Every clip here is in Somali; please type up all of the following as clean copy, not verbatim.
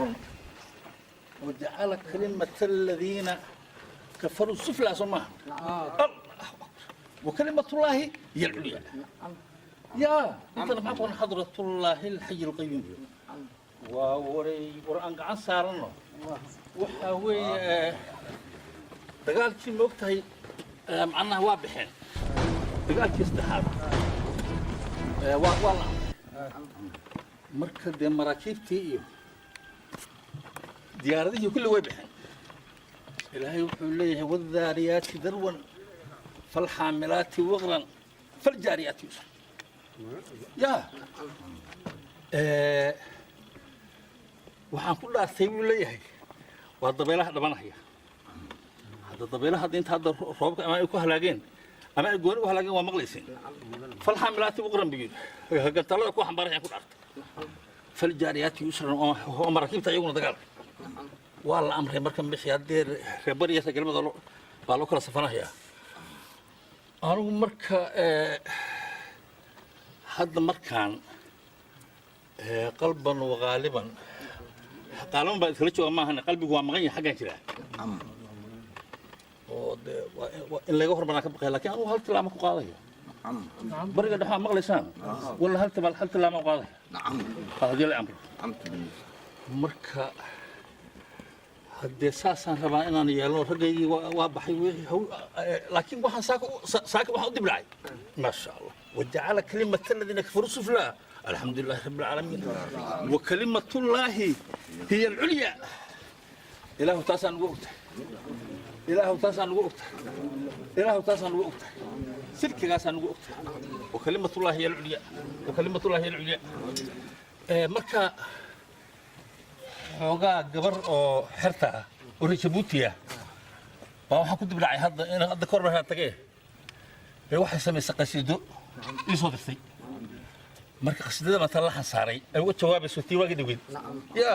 قرن وجعل كلمة الذين كفروا السفلى سماها وكلمة الله هي العليا يا أنت معكم حضرة الله الحي القيوم وأن عن سارنا وحاوي دقال شيء وقتها معناها واضحين دقال شيء استحاب والله مركز مراكبتي ديارتي كل واضحين إلهي وحوليه والذاريات ذروا فالحاملات وغرا فالجاريات يسرا يا waxaan ku dhaartay buu leeyahay waa dabeelaha dhabanaya hadda dabeelaha inta hadda roobka ama ay ku halaageen ama ay gooni u halaageen waa maqlayseen falxamilaati uqran biyo hagantalada ku xambaarayaan ku dhaartay faljaariyaati yusran oo marakiibta ayaguna dagaal waa la amray marka bixi hadee reebariya galmada baa loo kala safanaya anigu marka hadda markaan qalban wa qaaliban قالون بعد كل شيء ما هن قلبي هو مغني حاجة كذا. إلا يغفر بنا كبقى لكن أنا هل تلا ما قاضي. برجع ده مغلسان. ولا هل تلا ما قاضي. نعم. هذا الأمر. مركا هدي ساسا ربنا إن أنا يلون رجعي وبحي هو لكن واحد ساك واحد دبلعي. ما شاء الله. وجعل كلمة الذين كفروا سفلى. الحمد لله رب العالمين وكلمة الله هي العليا إله تاسن وقت إله تاسن وقت إله تاسن وقت سلك تاسن وقت وكلمة الله هي العليا وكلمة الله هي العليا مركا حوغا قبر أو حرتا وريشبوتيا waxaan ku dibdhacay hadda in hadda kor baa tagay waxa sameeyay qasiido isoo dirtay marka qasdada ma talaxan saaray ay uga jawaabayso tii waagi dhawid ya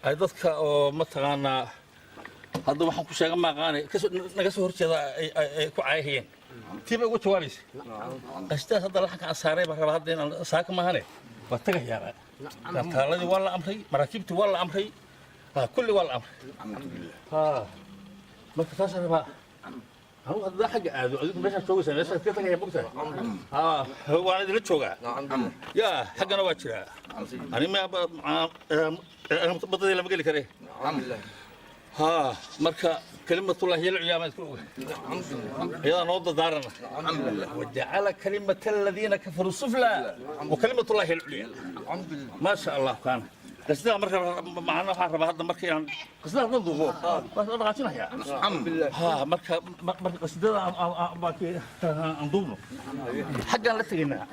ay dadka oo ma taqaana hadda waxaan ku sheegay ma qaanay naga soo horjeeda ay ku caayeen tii bay uga jawaabayso qasdada hadda laxan saaray baa raba hadda in saaka ma hane waa tagayaan taaladii waa la amray maraakibti waa la amray kulli waa la amray marka taas raba هو هذا حق عادي مش هتسوي سنة بس كيف تجي بكرة هو أنا اللي تشوقه يا حق أنا واجرة أنا ما أنا بطل لما قال لك عليه الحمد لله مركا كلمة الله هي العليا ما تقول هي نوض دارنا الحمد لله وجعل كلمة الذين كفروا السفلى وكلمة الله هي العليا الحمد لله ما شاء الله كان قصدنا مركب معنا حرب هذا مركب يعني قصدنا نضوه بس أنا عشان هي الحمد لله مركب قصدنا باقي نضوه حقا لا تجينا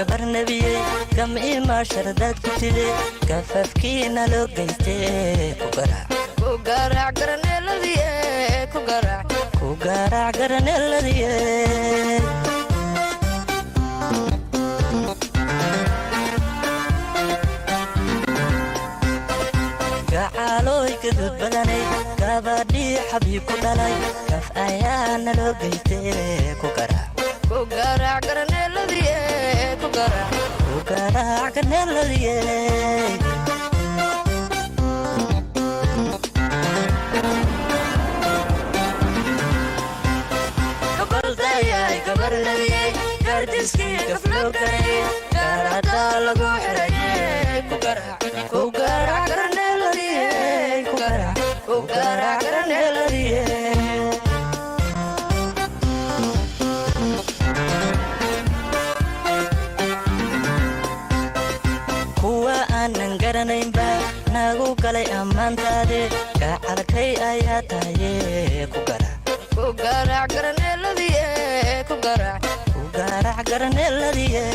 gabar nabiyey gamci maasharadaad ku tide gafafkiina loo geystee ku garaac garaneeladiye ku garaac garaneeladiye gacaalooy gaduud badanay gabadhii xabiib ku dhalay gaf ayaana loo geystee ku garaac garaneeladiye ku garaac garaneeladiye gabaldayay gabar nabiyey gardiskii gafloo garay gaaradaa lagu xiraye ku garaac garaneeladiye ku garaac garaneeladiye garanaynba nagu galay ammaantaade gacalkay ayaa tahaye ku garaac garaneeladiye ku garaac garaneeladiye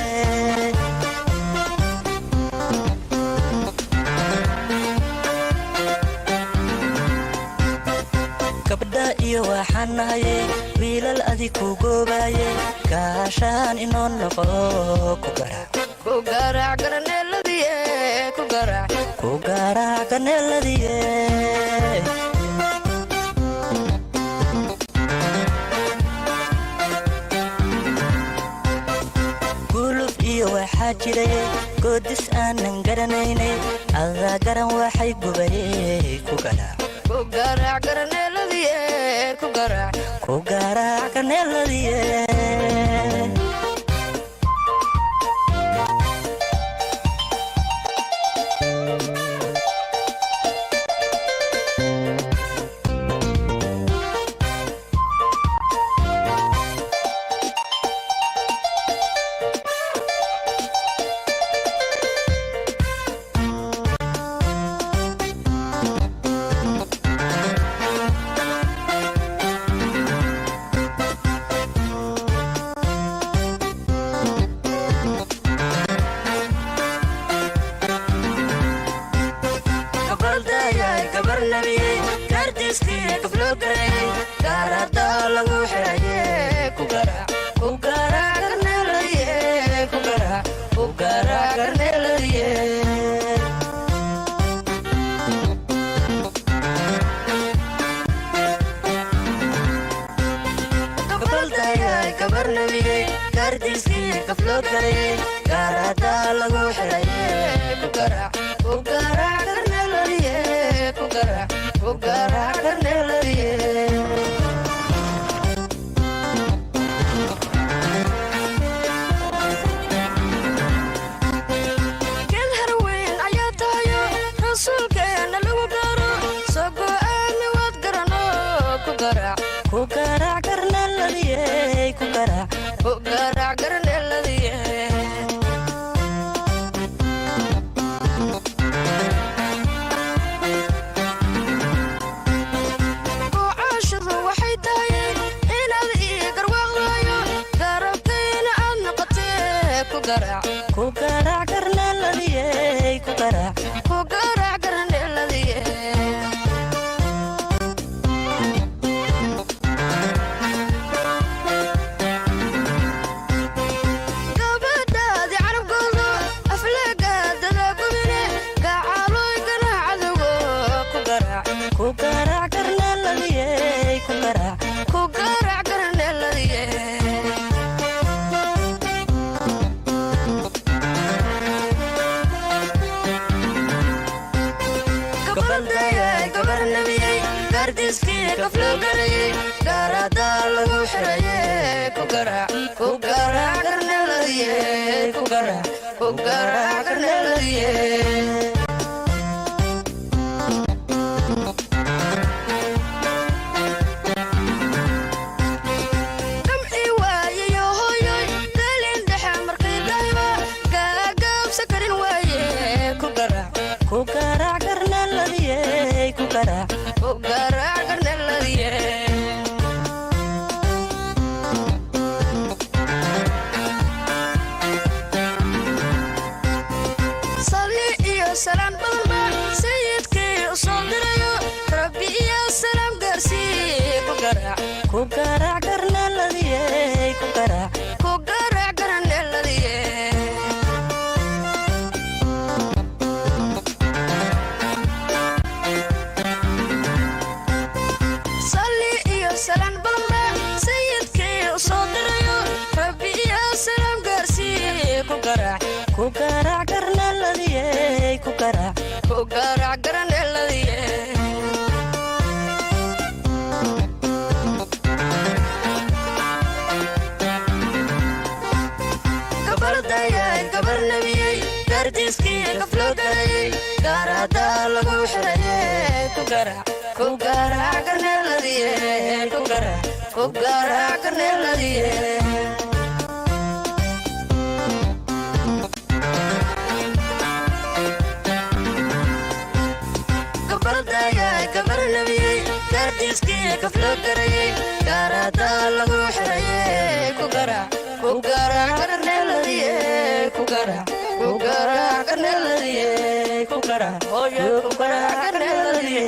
gabdha iyo waxaan nahaye wiilal adig ku goobaye gaashaan inoo noqo ku garaac garaneeladiye ku garaac garaneeladiye guluf iyo waxaa jiraye goodis aanan garanaynay adaa garan waxay gubaye ku garaac garaneeladiye ku garaac garaneeladiye garaac garaneeladiye gabardayay gabarnabiyey gardiiskii kafloo galayey gaaradaa lagu xirayey ku garaac garneeladiye ku garaac garneeladiye gabarnabiyey gardiiskii kafloo garayey gaaradaa lagu xirayey ku garaac garneeladiye ku garaac garneeladiye ku garaac garneeladiye